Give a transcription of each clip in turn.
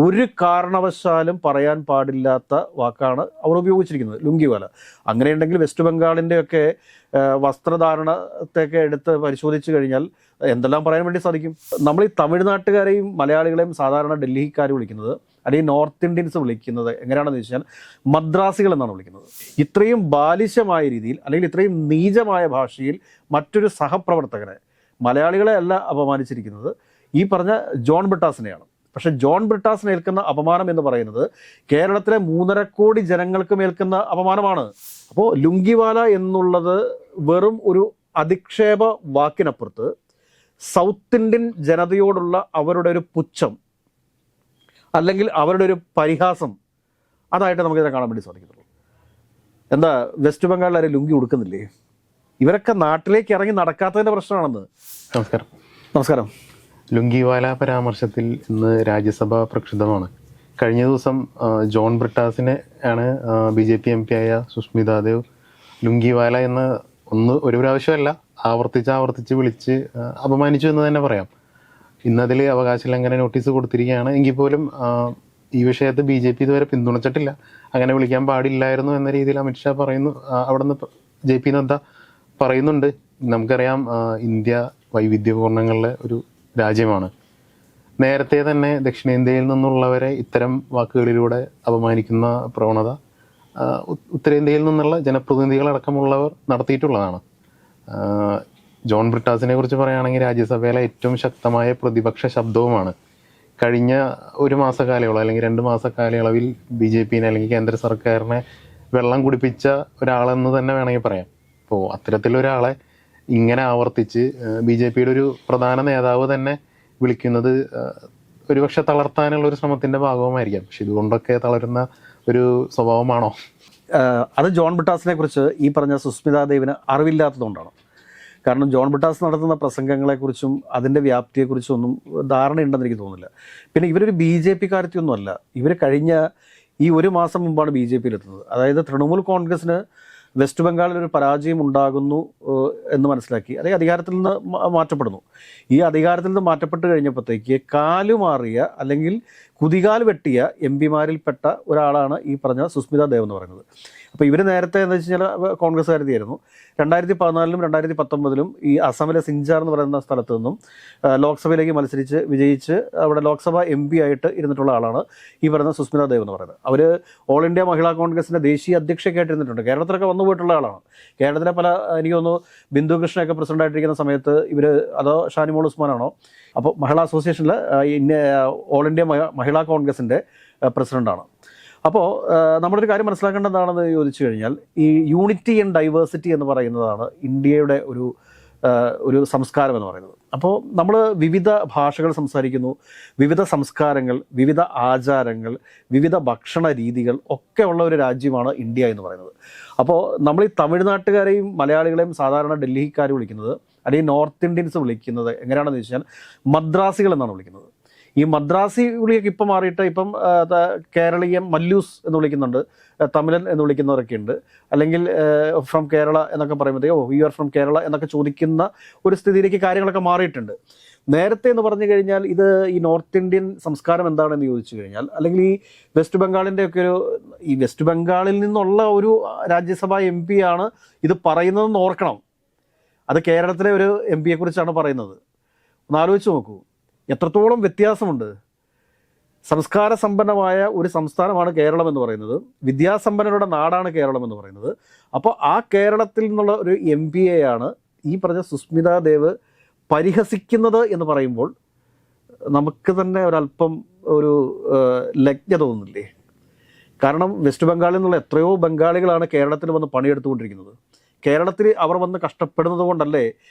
ഒരു കാരണവശാലും പറയാൻ പാടില്ലാത്ത വാക്കാണ് അവർ ഉപയോഗിച്ചിരിക്കുന്നത്, ലുങ്കിവാല. അങ്ങനെയുണ്ടെങ്കിൽ വെസ്റ്റ് ബംഗാളിൻ്റെയൊക്കെ വസ്ത്രധാരണത്തെയൊക്കെ എടുത്ത് പരിശോധിച്ച് കഴിഞ്ഞാൽ എന്തെല്ലാം പറയാൻ വേണ്ടി സാധിക്കും. നമ്മൾ ഈ തമിഴ്നാട്ടുകാരെയും മലയാളികളെയും സാധാരണ ഡൽഹിക്കാർ വിളിക്കുന്നത്, അല്ലെങ്കിൽ നോർത്ത് ഇന്ത്യൻസ് വിളിക്കുന്നത് എങ്ങനെയാണെന്ന് വെച്ചാൽ മദ്രാസികൾ എന്നാണ് വിളിക്കുന്നത്. ഇത്രയും ബാലിശമായ രീതിയിൽ അല്ലെങ്കിൽ ഇത്രയും നീചമായ ഭാഷയിൽ മറ്റൊരു സഹപ്രവർത്തകനെ, മലയാളികളെ അല്ല അപമാനിച്ചിരിക്കുന്നത്, ഈ പറഞ്ഞ ജോൺ ബ്രിട്ടാസിനെയാണ്. പക്ഷെ ജോൺ ബ്രിട്ടാസിന് ഏൽക്കുന്ന അപമാനം എന്ന് പറയുന്നത് കേരളത്തിലെ 3.5 കോടി ജനങ്ങൾക്ക് മേൽക്കുന്ന അപമാനമാണ്. അപ്പോൾ ലുങ്കിവാല എന്നുള്ളത് വെറും ഒരു അധിക്ഷേപ വാക്കിനപ്പുറത്ത് സൗത്ത് ഇന്ത്യൻ ജനതയോടുള്ള അവരുടെ ഒരു പുച്ഛം അല്ലെങ്കിൽ അവരുടെ ഒരു പരിഹാസം, അതായിട്ട് നമുക്കിതിനെ കാണാൻ വേണ്ടി സാധിക്കുന്നുള്ളൂ. എന്താ വെസ്റ്റ് ബംഗാളിൽ ലുങ്കി ഉടുക്കുന്നില്ലേ? ഇവരൊക്കെ നാട്ടിലേക്ക് ഇറങ്ങി നടക്കാത്തതിൻ്റെ പ്രശ്നമാണെന്ന്. നമസ്കാരം. നമസ്കാരം. ലുങ്കിവാല പരാമർശത്തിൽ ഇന്ന് രാജ്യസഭ പ്രക്ഷുബ്ധമാണ്. കഴിഞ്ഞ ദിവസം ജോൺ ബ്രിട്ടാസിനെ ആണ് BJP MP ആയ സുസ്മിതാ ദേവ് ലുങ്കിവാല എന്ന് ഒരു പ്രാവശ്യമല്ല ആവർത്തിച്ച് വിളിച്ച് അപമാനിച്ചു എന്ന് തന്നെ പറയാം. ഇന്നതിൽ അവകാശ ലംഘന നോട്ടീസ് കൊടുത്തിരിക്കുകയാണ്. എങ്കിൽ പോലും ഈ വിഷയത്തെ BJP ഇതുവരെ പിന്തുണച്ചിട്ടില്ല. അങ്ങനെ വിളിക്കാൻ പാടില്ലായിരുന്നു എന്ന രീതിയിൽ അമിത്ഷാ പറയുന്നു. അവിടെ നിന്ന് JP നദ്ദ പറയുന്നുണ്ട്. നമുക്കറിയാം, ഇന്ത്യ വൈവിധ്യപൂർണ്ണങ്ങളുടെ ഒരു രാജ്യമാണ്. നേരത്തെ തന്നെ ദക്ഷിണേന്ത്യയിൽ നിന്നുള്ളവരെ ഇത്തരം വാക്കുകളിലൂടെ അപമാനിക്കുന്ന പ്രവണത ഉത്തരേന്ത്യയിൽ നിന്നുള്ള ജനപ്രതിനിധികളടക്കമുള്ളവർ നടത്തിയിട്ടുള്ളതാണ്. ജോൺ ബ്രിട്ടാസിനെ കുറിച്ച് പറയുകയാണെങ്കിൽ രാജ്യസഭയിലെ ഏറ്റവും ശക്തമായ പ്രതിപക്ഷ ശബ്ദവുമാണ്. കഴിഞ്ഞ ഒരു മാസക്കാലയളവ് അല്ലെങ്കിൽ 2 മാസക്കാലയളവിൽ BJPനെ അല്ലെങ്കിൽ കേന്ദ്ര സർക്കാരിനെ വെള്ളം കുടിപ്പിച്ച ഒരാളെന്ന് തന്നെ വേണമെങ്കിൽ പറയാം. അപ്പോൾ അത്തരത്തിലൊരാളെ ഇങ്ങനെ ആവർത്തിച്ച് BJPയുടെ ഒരു പ്രധാന നേതാവ് തന്നെ വിളിക്കുന്നത് ഒരുപക്ഷെ തളർത്താനുള്ള ഒരു ശ്രമത്തിൻ്റെ ഭാഗവുമായിരിക്കാം. പക്ഷെ ഇതുകൊണ്ടൊക്കെ തളരുന്ന ഒരു സ്വഭാവമാണോ? അത് ജോൺ ബ്രിട്ടാസിനെ കുറിച്ച് ഈ പറഞ്ഞ സുസ്മിതാ ദേവിന് അറിവില്ലാത്തതുകൊണ്ടാണ്. കാരണം ജോൺ ബ്രിട്ടാസ് നടത്തുന്ന പ്രസംഗങ്ങളെക്കുറിച്ചും അതിൻ്റെ വ്യാപ്തിയെക്കുറിച്ചും ഒന്നും ധാരണയുണ്ടെന്ന് എനിക്ക് തോന്നുന്നില്ല. പിന്നെ ഇവരൊരു BJP കാര്യത്തിയൊന്നും അല്ല. ഇവർ കഴിഞ്ഞ ഈ 1 മാസം മുമ്പാണ് BJPയിലെത്തുന്നത്. അതായത് തൃണമൂൽ കോൺഗ്രസിന് വെസ്റ്റ് ബംഗാളിൽ ഒരു പരാജയം ഉണ്ടാകുന്നു എന്ന് മനസ്സിലാക്കി അല്ലെങ്കിൽ അധികാരത്തിൽ നിന്ന് മാറ്റപ്പെടുന്നു. ഈ അധികാരത്തിൽ നിന്ന് മാറ്റപ്പെട്ട് കഴിഞ്ഞപ്പോഴത്തേക്ക് കാലുമാറിയ അല്ലെങ്കിൽ കുതികാൽ വെട്ടിയ MP-മാരിൽപ്പെട്ട ഒരാളാണ് ഈ പറഞ്ഞ സുസ്മിതാ ദേവ് എന്ന് പറയുന്നത്. അപ്പോൾ ഇവർ നേരത്തെ എന്താ വെച്ച് കഴിഞ്ഞാൽ കോൺഗ്രസ്സുകാരിയായിരുന്നു. 2014-ലും 2019-ലും ഈ അസമിലെ സിഞ്ചാർ എന്ന് പറയുന്ന സ്ഥലത്ത് നിന്നും ലോക്സഭയിലേക്ക് മത്സരിച്ച് വിജയിച്ച് അവിടെ ലോക്സഭ MP ആയിട്ട് ഇരുന്നിട്ടുള്ള ആളാണ് ഈ പറയുന്ന സുസ്മിതാ ദേവ് എന്ന് പറയുന്നത്. അവർ ഓൾ ഇന്ത്യ മഹിളാ കോൺഗ്രസിൻ്റെ ദേശീയ അധ്യക്ഷയൊക്കെയായിട്ട് ഇരുന്നിട്ടുണ്ട്. കേരളത്തിലൊക്കെ വന്നു പോയിട്ടുള്ള ആളാണ്. കേരളത്തിലെ പല, എനിക്ക് തോന്നുന്നു ബിന്ദു കൃഷ്ണയൊക്കെ പ്രസിഡൻ്റായിട്ടിരിക്കുന്ന സമയത്ത് ഇവർ, അതോ ഷാനിമോൾ ഉസ്മാനാണോ, അപ്പോൾ മഹിളാ അസോസിയേഷനിൽ ഓൾ ഇന്ത്യ മഹിളാ കോൺഗ്രസിൻ്റെ പ്രസിഡൻ്റാണ്. അപ്പോൾ നമ്മളൊരു കാര്യം മനസ്സിലാക്കേണ്ടതാണെന്ന് ചോദിച്ചു കഴിഞ്ഞാൽ, ഈ യൂണിറ്റി ആൻഡ് ഡൈവേഴ്സിറ്റി എന്ന് പറയുന്നതാണ് ഇന്ത്യയുടെ ഒരു സംസ്കാരം എന്ന് പറയുന്നത്. അപ്പോൾ നമ്മൾ വിവിധ ഭാഷകൾ സംസാരിക്കുന്നു, വിവിധ സംസ്കാരങ്ങൾ, വിവിധ ആചാരങ്ങൾ, വിവിധ ഭക്ഷണ രീതികൾ ഒക്കെ ഉള്ള ഒരു രാജ്യമാണ് ഇന്ത്യ എന്ന് പറയുന്നത്. അപ്പോൾ നമ്മൾ ഈ തമിഴ്നാട്ടുകാരെയും മലയാളികളെയും സാധാരണ ഡൽഹിക്കാർ വിളിക്കുന്നത്, അല്ലെങ്കിൽ നോർത്ത് ഇന്ത്യൻസ് വിളിക്കുന്നത് എങ്ങനെയാണെന്ന് വെച്ചാൽ മദ്രാസികൾ എന്നാണ് വിളിക്കുന്നത്. ഈ മദ്രാസി വിളിയൊക്കെ ഇപ്പം മാറിയിട്ട് ഇപ്പം കേരളീയം മല്ലൂസ് എന്ന് വിളിക്കുന്നുണ്ട്, തമിഴൻ എന്ന് വിളിക്കുന്നവരൊക്കെ ഉണ്ട്. അല്ലെങ്കിൽ ഫ്രം കേരള എന്നൊക്കെ പറയുമ്പോഴത്തേക്ക് യു ആർ ഫ്രം കേരള എന്നൊക്കെ ചോദിക്കുന്ന ഒരു സ്ഥിതിയിലേക്ക് കാര്യങ്ങളൊക്കെ മാറിയിട്ടുണ്ട്. നേരത്തെ എന്ന് പറഞ്ഞു കഴിഞ്ഞാൽ ഇത് ഈ നോർത്ത് ഇന്ത്യൻ സംസ്കാരം എന്താണെന്ന് ചോദിച്ചു കഴിഞ്ഞാൽ, അല്ലെങ്കിൽ ഈ വെസ്റ്റ് ബംഗാളിൻ്റെ ഒക്കെ ഈ വെസ്റ്റ് ബംഗാളിൽ നിന്നുള്ള ഒരു രാജ്യസഭാ MP ആണ് ഇത് പറയുന്നതെന്ന് ഓർക്കണം. അത് കേരളത്തിലെ ഒരു MP കുറിച്ചാണ് പറയുന്നത്. ഒന്ന് ആലോചിച്ച് നോക്കൂ, എത്രത്തോളം വ്യത്യാസമുണ്ട്. സംസ്കാര സമ്പന്നമായ ഒരു സംസ്ഥാനമാണ് കേരളം എന്ന് പറയുന്നത്, വിദ്യാസമ്പന്നരുടെ നാടാണ് കേരളം എന്ന് പറയുന്നത്. അപ്പോൾ ആ കേരളത്തിൽ നിന്നുള്ള ഒരു MP-യെയാണ് ഈ പറഞ്ഞ സുസ്മിതാ ദേവ് പരിഹസിക്കുന്നത് എന്ന് പറയുമ്പോൾ നമുക്ക് തന്നെ ഒരല്പം ഒരു ലജ്ഞ തോന്നുന്നില്ലേ? കാരണം വെസ്റ്റ് ബംഗാളിൽ നിന്നുള്ള എത്രയോ ബംഗാളികളാണ് കേരളത്തിൽ വന്ന് പണിയെടുത്തുകൊണ്ടിരിക്കുന്നത്. കേരളത്തിൽ അവർ വന്ന് കഷ്ടപ്പെടുന്നത് കൊണ്ടല്ലേ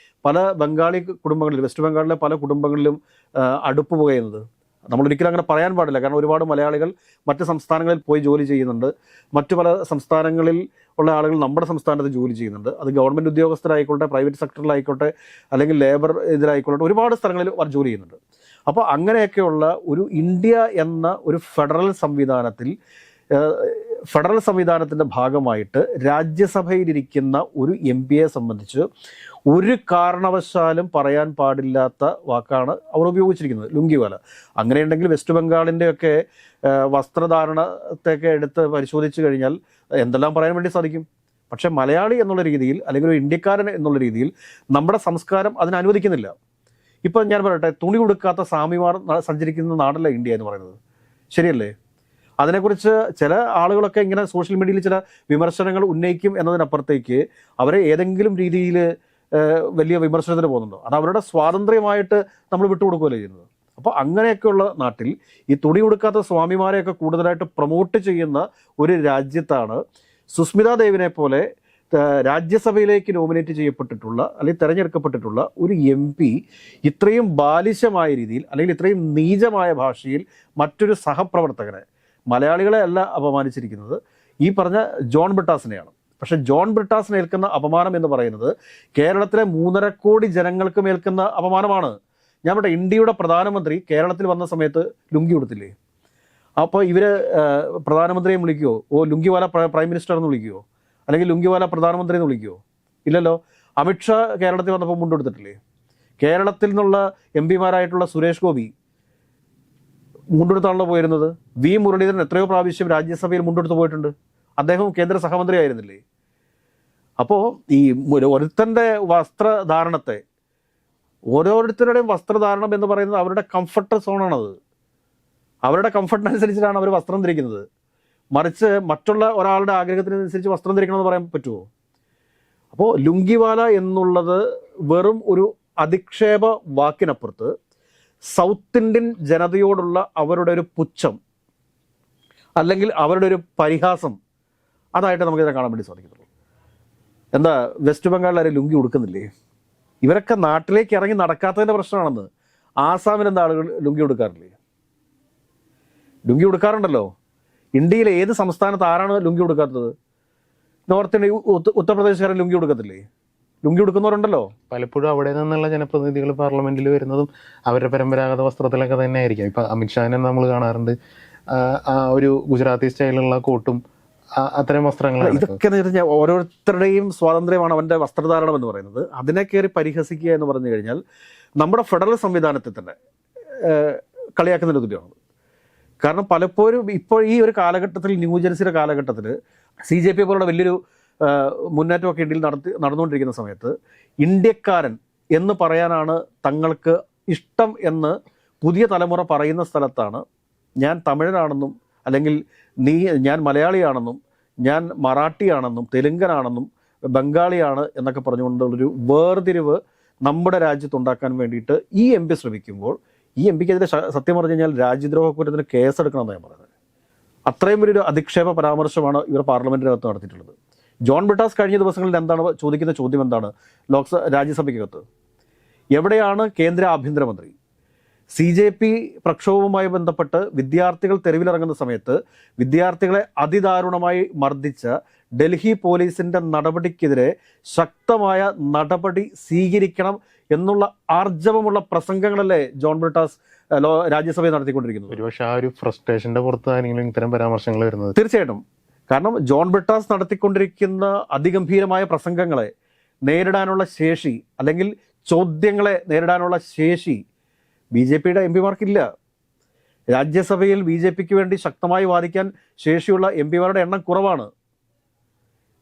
പല ബംഗാളി കുടുംബങ്ങളിൽ, വെസ്റ്റ് ബംഗാളിലെ പല കുടുംബങ്ങളിലും അടുപ്പ് പുകയുന്നത്. നമ്മളൊരിക്കലും അങ്ങനെ പറയാൻ പാടില്ല. കാരണം ഒരുപാട് മലയാളികൾ മറ്റ് സംസ്ഥാനങ്ങളിൽ പോയി ജോലി ചെയ്യുന്നുണ്ട്. മറ്റു പല സംസ്ഥാനങ്ങളിൽ ഉള്ള ആളുകൾ നമ്മുടെ സംസ്ഥാനത്ത് ജോലി ചെയ്യുന്നുണ്ട്. അത് ഗവൺമെൻറ് ഉദ്യോഗസ്ഥരായിക്കോട്ടെ, പ്രൈവറ്റ് സെക്ടറിലായിക്കോട്ടെ, അല്ലെങ്കിൽ ലേബർ ഇതിലായിക്കോട്ടെ, ഒരുപാട് സ്ഥലങ്ങളിൽ അവർ ജോലി ചെയ്യുന്നുണ്ട്. അപ്പോൾ അങ്ങനെയൊക്കെയുള്ള ഒരു ഇന്ത്യ എന്ന ഒരു ഫെഡറൽ സംവിധാനത്തിൽ ഫെഡറൽ സംവിധാനത്തിൻ്റെ ഭാഗമായിട്ട് രാജ്യസഭയിലിരിക്കുന്ന ഒരു എം പിയെ സംബന്ധിച്ച് ഒരു കാരണവശാലും പറയാൻ പാടില്ലാത്ത വാക്കാണ് അവർ ഉപയോഗിച്ചിരിക്കുന്നത്, ലുങ്കിവാല. അങ്ങനെയുണ്ടെങ്കിൽ വെസ്റ്റ് ബംഗാളിൻ്റെയൊക്കെ വസ്ത്രധാരണത്തെയൊക്കെ എടുത്ത് പരിശോധിച്ച് കഴിഞ്ഞാൽ എന്തെല്ലാം പറയാൻ വേണ്ടി സാധിക്കും. പക്ഷേ മലയാളി എന്നുള്ള രീതിയിൽ, അല്ലെങ്കിൽ ഒരു ഇന്ത്യക്കാരൻ എന്നുള്ള രീതിയിൽ നമ്മുടെ സംസ്കാരം അതിന് അനുവദിക്കുന്നില്ല. ഇപ്പം ഞാൻ പറയട്ടെ, തുണി കൊടുക്കാത്ത സ്വാമിമാർ സഞ്ചരിക്കുന്ന നാടല്ല ഇന്ത്യ എന്ന് പറയുന്നത്, ശരിയല്ലേ? അതിനെക്കുറിച്ച് ചില ആളുകളൊക്കെ ഇങ്ങനെ സോഷ്യൽ മീഡിയയിൽ ചില വിമർശനങ്ങൾ ഉന്നയിക്കും എന്നതിനപ്പുറത്തേക്ക് അവരെ ഏതെങ്കിലും രീതിയിൽ വലിയ വിമർശനത്തിന് പോകുന്നുണ്ടോ? അത് അവരുടെ സ്വാതന്ത്ര്യമായിട്ട് നമ്മൾ വിട്ടുകൊടുക്കുകയല്ലേ ചെയ്യുന്നത്. അപ്പോൾ അങ്ങനെയൊക്കെയുള്ള നാട്ടിൽ ഈ തുണി കൊടുക്കാത്ത സ്വാമിമാരെയൊക്കെ കൂടുതലായിട്ട് പ്രൊമോട്ട് ചെയ്യുന്ന ഒരു രാജ്യത്താണ് സുസ്മിതാ ദേവിനെ പോലെ രാജ്യസഭയിലേക്ക് നോമിനേറ്റ് ചെയ്യപ്പെട്ടിട്ടുള്ള അല്ലെങ്കിൽ തിരഞ്ഞെടുക്കപ്പെട്ടിട്ടുള്ള ഒരു എം പി ഇത്രയും ബാലിശമായ രീതിയിൽ അല്ലെങ്കിൽ ഇത്രയും നീചമായ ഭാഷയിൽ മറ്റൊരു സഹപ്രവർത്തകനെ, മലയാളികളെ അല്ല അപമാനിച്ചിരിക്കുന്നത്, ഈ പറഞ്ഞ ജോൺ ബ്രിട്ടാസിനെയാണ്. പക്ഷേ ജോൺ ബ്രിട്ടാസിന് ഏൽക്കുന്ന അപമാനം എന്ന് പറയുന്നത് കേരളത്തിലെ 3.5 കോടി ജനങ്ങൾക്ക് മേൽക്കുന്ന അപമാനമാണ്. ഞാൻ പറയട്ടെ, ഇന്ത്യയുടെ പ്രധാനമന്ത്രി കേരളത്തിൽ വന്ന സമയത്ത് ലുങ്കി കൊടുത്തില്ലേ? അപ്പോൾ ഇവർ പ്രധാനമന്ത്രിയെ വിളിക്കുമോ? ലുങ്കിവാല പ്രൈം മിനിസ്റ്റർ എന്ന് വിളിക്കുമോ? അല്ലെങ്കിൽ ലുങ്കിവാല പ്രധാനമന്ത്രി എന്ന് വിളിക്കുമോ? ഇല്ലല്ലോ. അമിത്ഷാ കേരളത്തിൽ വന്നപ്പോൾ മുണ്ടെടുത്തിട്ടില്ലേ? കേരളത്തിൽ നിന്നുള്ള എം പിമാരായിട്ടുള്ള സുരേഷ് ഗോപി മുണ്ടെടുത്താണല്ലോ പോയിരുന്നത്. വി മുരളീധരൻ എത്രയോ പ്രാവശ്യം രാജ്യസഭയിൽ മുണ്ടെടുത്ത് പോയിട്ടുണ്ട്. അദ്ദേഹം കേന്ദ്ര സഹമന്ത്രി ആയിരുന്നില്ലേ? അപ്പോൾ ഈ ഒരുത്തൻ്റെ വസ്ത്രധാരണത്തെ, ഓരോരുത്തരുടെയും വസ്ത്രധാരണം എന്ന് പറയുന്നത് അവരുടെ കംഫർട്ട് സോണാണത്. അവരുടെ കംഫർട്ടിനനുസരിച്ചിട്ടാണ് അവർ വസ്ത്രം ധരിക്കുന്നത്. മറിച്ച് മറ്റുള്ള ഒരാളുടെ ആഗ്രഹത്തിനനുസരിച്ച് വസ്ത്രം ധരിക്കണമെന്ന് പറയാൻ പറ്റുമോ? അപ്പോൾ ലുങ്കിവാല എന്നുള്ളത് വെറും ഒരു അധിക്ഷേപ വാക്കിനപ്പുറത്ത് സൗത്ത് ഇന്ത്യൻ ജനതയോടുള്ള അവരുടെ ഒരു പുച്ഛം അല്ലെങ്കിൽ അവരുടെ ഒരു പരിഹാസം, അതായിട്ട് നമുക്കിതിനെ കാണാൻ വേണ്ടി സാധിക്കുന്നുള്ളൂ. എന്താ വെസ്റ്റ് ബംഗാളിൽ ആരും ലുങ്കി കൊടുക്കുന്നില്ലേ? ഇവരൊക്കെ നാട്ടിലേക്ക് ഇറങ്ങി നടക്കാത്തതിൻ്റെ പ്രശ്നമാണെന്ന്. ആസാമിൽ എന്താ ആളുകൾ ലുങ്കി കൊടുക്കാറില്ലേ? ലുങ്കി കൊടുക്കാറുണ്ടല്ലോ. ഇന്ത്യയിലെ ഏത് സംസ്ഥാനത്ത് ആരാണ് ലുങ്കി കൊടുക്കാത്തത്? നോർത്ത് ഇന്ത്യ, ഉത്തർപ്രദേശുകാരൻ ലുങ്കി കൊടുക്കത്തില്ലേ? ലുങ്കി കൊടുക്കുന്നവരുണ്ടല്ലോ. പലപ്പോഴും അവിടെ നിന്നുള്ള ജനപ്രതിനിധികൾ പാർലമെന്റിൽ വരുന്നതും അവരുടെ പരമ്പരാഗത വസ്ത്രത്തിലൊക്കെ തന്നെ ആയിരിക്കും. ഇപ്പൊ അമിത്ഷാനെ നമ്മൾ കാണാറുണ്ട്, ആ ഒരു ഗുജറാത്തി സ്റ്റൈലുള്ള കോട്ടും അത്തരം വസ്ത്രങ്ങളാണ്. ഇതൊക്കെ എന്ന് പറഞ്ഞാൽ ഓരോരുത്തരുടെയും സ്വാതന്ത്ര്യമാണ് അവൻ്റെ വസ്ത്രധാരണം എന്ന് പറയുന്നത്. അതിനെ കയറി പരിഹസിക്കുക എന്ന് പറഞ്ഞു കഴിഞ്ഞാൽ നമ്മുടെ ഫെഡറൽ സംവിധാനത്തെ തന്നെ കളിയാക്കുന്നതിന് തുല്യമാണ്. കാരണം പലപ്പോഴും ഇപ്പോൾ ഈ ഒരു കാലഘട്ടത്തിൽ, ന്യൂജൻസിയുടെ കാലഘട്ടത്തിൽ CJP പോലുള്ള വലിയൊരു മുന്നേറ്റമൊക്കെ ഇന്ത്യയിൽ നടന്നുകൊണ്ടിരിക്കുന്ന സമയത്ത് ഇന്ത്യക്കാരൻ എന്ന് പറയാനാണ് തങ്ങൾക്ക് ഇഷ്ടം എന്ന് പുതിയ തലമുറ പറയുന്ന സ്ഥലത്താണ് ഞാൻ തമിഴനാണെന്നും അല്ലെങ്കിൽ ഞാൻ മലയാളിയാണെന്നും ഞാൻ മറാഠിയാണെന്നും തെലുങ്കനാണെന്നും ബംഗാളിയാണ് എന്നൊക്കെ പറഞ്ഞുകൊണ്ടുള്ളൊരു വേർതിരിവ് നമ്മുടെ രാജ്യത്തുണ്ടാക്കാൻ വേണ്ടിയിട്ട് ഈ MP ശ്രമിക്കുമ്പോൾ ഈ MPക്കെതിരെ സത്യം പറഞ്ഞു കഴിഞ്ഞാൽ രാജ്യദ്രോഹ കുറ്റത്തിന് കേസെടുക്കണമെന്ന് ഞാൻ പറയുന്നത്. അത്രയും വലിയൊരു അധിക്ഷേപ പരാമർശമാണ് ഇവർ പാർലമെന്റിനകത്ത് നടത്തിയിട്ടുള്ളത്. ജോൺ ബ്രിട്ടാസ് കഴിഞ്ഞ ദിവസങ്ങളിൽ എന്താണ് ചോദിക്കുന്ന ചോദ്യം എന്താണ്? രാജ്യസഭയ്ക്കകത്ത് എവിടെയാണ് കേന്ദ്ര ആഭ്യന്തരമന്ത്രി? CJP പ്രക്ഷോഭവുമായി ബന്ധപ്പെട്ട് വിദ്യാർത്ഥികൾ തെരുവിലിറങ്ങുന്ന സമയത്ത് വിദ്യാർത്ഥികളെ അതിദാരുണമായി മർദ്ദിച്ച ഡൽഹി പോലീസിന്റെ നടപടിക്കെതിരെ ശക്തമായ നടപടി സ്വീകരിക്കണം എന്നുള്ള ആർജവമുള്ള പ്രസംഗങ്ങളല്ലേ ജോൺ ബ്രിട്ടാസ് രാജ്യസഭയിൽ നടത്തിക്കൊണ്ടിരിക്കുന്നത്? ഒരുപക്ഷെ ആ ഒരു ഫ്രസ്ട്രേഷന്റെ പുറത്താണെങ്കിലും ഇത്തരം പരാമർശങ്ങൾ വരുന്നത്. തീർച്ചയായിട്ടും. കാരണം ജോൺ ബ്രിട്ടാസ് നടത്തിക്കൊണ്ടിരിക്കുന്ന അതിഗംഭീരമായ പ്രസംഗങ്ങളെ നേരിടാനുള്ള ശേഷി അല്ലെങ്കിൽ ചോദ്യങ്ങളെ നേരിടാനുള്ള ശേഷി BJPയുടെ MPമാർക്കില്ല. രാജ്യസഭയിൽ BJPക്ക് വേണ്ടി ശക്തമായി വാദിക്കാൻ ശേഷിയുള്ള MPമാരുടെ എണ്ണം കുറവാണ്.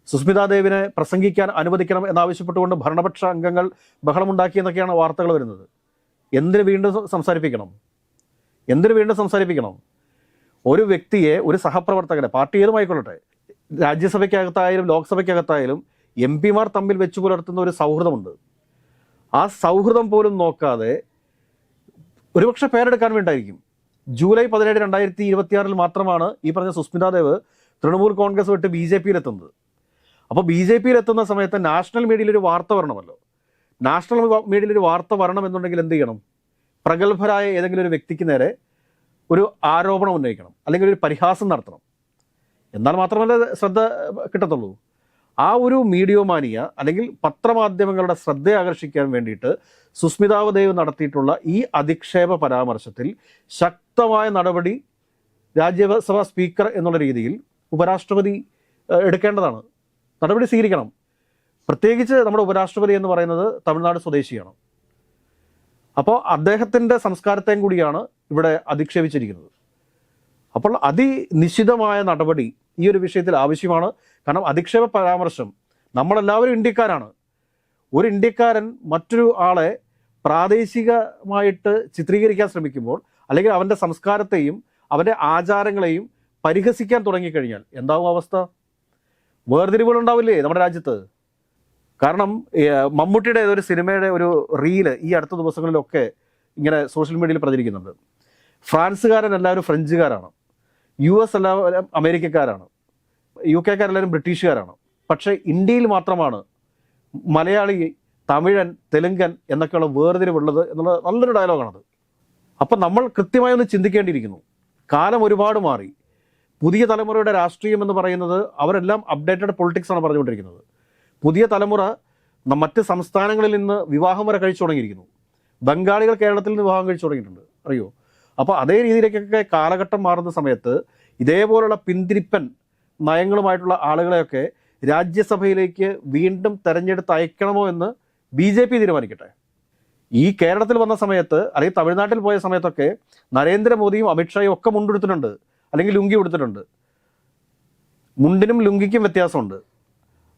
സുസ്മിതാ ദേവിനെ പ്രസംഗിക്കാൻ അനുവദിക്കണം എന്നാവശ്യപ്പെട്ടുകൊണ്ട് ഭരണപക്ഷ അംഗങ്ങൾ ബഹളമുണ്ടാക്കിയെന്നൊക്കെയാണ് വാർത്തകൾ വരുന്നത്. എന്തിനു വീണ്ടും സംസാരിപ്പിക്കണം? ഒരു വ്യക്തിയെ, ഒരു സഹപ്രവർത്തകനെ, പാർട്ടി ഏതുമായിക്കൊള്ളട്ടെ, രാജ്യസഭയ്ക്കകത്തായാലും ലോക്സഭയ്ക്കകത്തായാലും MPമാർ തമ്മിൽ വെച്ചു പുലർത്തുന്ന ഒരു സൗഹൃദമുണ്ട്. ആ സൗഹൃദം പോലും നോക്കാതെ ഒരുപക്ഷെ പേരെടുക്കാൻ വേണ്ടിയായിരിക്കും ജൂലൈ 17, 2026 മാത്രമാണ് ഈ പറഞ്ഞ സുസ്മിതാ ദേവ് തൃണമൂൽ കോൺഗ്രസ് വിട്ട് BJPയിലെത്തുന്നത്. അപ്പോൾ BJPയിലെത്തുന്ന സമയത്ത് നാഷണൽ മീഡിയയിലൊരു വാർത്ത വരണമല്ലോ. നാഷണൽ മീഡിയയിലൊരു വാർത്ത വരണമെന്നുണ്ടെങ്കിൽ എന്ത് ചെയ്യണം? പ്രഗത്ഭരായ ഏതെങ്കിലും ഒരു വ്യക്തിക്ക് നേരെ ഒരു ആരോപണം ഉന്നയിക്കണം, അല്ലെങ്കിൽ ഒരു പരിഹാസം നടത്തണം. എന്നാൽ മാത്രമല്ല ശ്രദ്ധ കിട്ടത്തുള്ളൂ. ആ ഒരു മീഡിയോമാനിയ അല്ലെങ്കിൽ പത്രമാധ്യമങ്ങളുടെ ശ്രദ്ധ ആകർഷിക്കാൻ വേണ്ടിയിട്ട് സുസ്മിതാ ദേവ് നടത്തിയിട്ടുള്ള ഈ അധിക്ഷേപ പരാമർശത്തിൽ ശക്തമായ നടപടി രാജ്യസഭാ സ്പീക്കർ എന്നുള്ള രീതിയിൽ ഉപരാഷ്ട്രപതി എടുക്കേണ്ടതാണ്, നടപടി സ്വീകരിക്കണം. പ്രത്യേകിച്ച് നമ്മുടെ ഉപരാഷ്ട്രപതി എന്ന് പറയുന്നത് തമിഴ്നാട് സ്വദേശിയാണ്. അപ്പോൾ അദ്ദേഹത്തിൻ്റെ സംസ്കാരത്തെയും കൂടിയാണ് ഇവിടെ അധിക്ഷേപിച്ചിരിക്കുന്നത്. അപ്പോൾ അതിനിശ്ചിതമായ നടപടി ഈ ഒരു വിഷയത്തിൽ ആവശ്യമാണ്. കാരണം അധിക്ഷേപ പരാമർശം, നമ്മളെല്ലാവരും ഇന്ത്യക്കാരാണ്. ഒരു ഇന്ത്യക്കാരൻ മറ്റൊരു ആളെ പ്രാദേശികമായിട്ട് ചിത്രീകരിക്കാൻ ശ്രമിക്കുമ്പോൾ, അല്ലെങ്കിൽ അവൻ്റെ സംസ്കാരത്തെയും അവൻ്റെ ആചാരങ്ങളെയും പരിഹസിക്കാൻ തുടങ്ങിക്കഴിഞ്ഞാൽ എന്താവും അവസ്ഥ? വേർതിരിവുകളുണ്ടാവില്ലേ നമ്മുടെ രാജ്യത്ത്? കാരണം മമ്മൂട്ടിയുടെ ഏതൊരു സിനിമയുടെ ഒരു റീല് ഈ അടുത്ത ദിവസങ്ങളിലൊക്കെ ഇങ്ങനെ സോഷ്യൽ മീഡിയയിൽ പ്രചരിക്കുന്നുണ്ട്. ഫ്രാൻസുകാരൻ എല്ലാവരും ഫ്രഞ്ചുകാരാണ്, US എല്ലാവരും അമേരിക്കക്കാരാണ്, UK എല്ലാവരും ബ്രിട്ടീഷുകാരാണ്. പക്ഷേ ഇന്ത്യയിൽ മാത്രമാണ് മലയാളി, തമിഴൻ, തെലുങ്കൻ എന്നൊക്കെയുള്ള വേർതിരിവുള്ളത് എന്നുള്ള നല്ലൊരു ഡയലോഗാണത്. അപ്പം നമ്മൾ കൃത്യമായി ഒന്ന് ചിന്തിക്കേണ്ടിയിരിക്കുന്നു. കാലം ഒരുപാട് മാറി. പുതിയ തലമുറയുടെ രാഷ്ട്രീയം എന്ന് പറയുന്നത് അവരെല്ലാം അപ്ഡേറ്റഡ് പൊളിറ്റിക്സ് ആണ് പറഞ്ഞുകൊണ്ടിരിക്കുന്നത്. പുതിയ തലമുറ മറ്റ് സംസ്ഥാനങ്ങളിൽ നിന്ന് വിവാഹം വരെ കഴിച്ചു തുടങ്ങിയിരിക്കുന്നു. ബംഗാളികൾ കേരളത്തിൽ നിന്ന് വിവാഹം കഴിച്ചു തുടങ്ങിയിട്ടുണ്ട്, അറിയോ? അപ്പോൾ അതേ രീതിയിലേക്കൊക്കെ കാലഘട്ടം മാറുന്ന സമയത്ത് ഇതേപോലുള്ള പിന്തിരിപ്പൻ നയങ്ങളുമായിട്ടുള്ള ആളുകളെയൊക്കെ രാജ്യസഭയിലേക്ക് വീണ്ടും തെരഞ്ഞെടുത്ത് അയക്കണമോ എന്ന് BJP തീരുമാനിക്കട്ടെ. ഈ കേരളത്തിൽ വന്ന സമയത്ത് അല്ലെങ്കിൽ തമിഴ്നാട്ടിൽ പോയ സമയത്തൊക്കെ നരേന്ദ്രമോദിയും അമിത്ഷായും ഒക്കെ മുണ്ടെടുത്തിട്ടുണ്ട്, അല്ലെങ്കിൽ ലുങ്കി കൊടുത്തിട്ടുണ്ട്. മുണ്ടിനും ലുങ്കിക്കും വ്യത്യാസമുണ്ട്.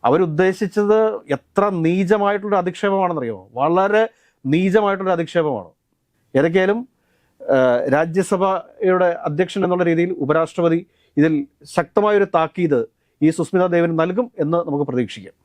അവരുദ്ദേശിച്ചത് എത്ര നീചമായിട്ടുള്ളൊരു അധിക്ഷേപമാണെന്നറിയോ? വളരെ നീചമായിട്ടുള്ളൊരു അധിക്ഷേപമാണ്. ഏതൊക്കെയാലും രാജ്യസഭയുടെ അധ്യക്ഷൻ എന്നുള്ള രീതിയിൽ ഉപരാഷ്ട്രപതി ഇതിൽ ശക്തമായൊരു താക്കീത് ഈ സുസ്മിതാ ദേവിന് നൽകും എന്ന് നമുക്ക് പ്രതീക്ഷിക്കാം.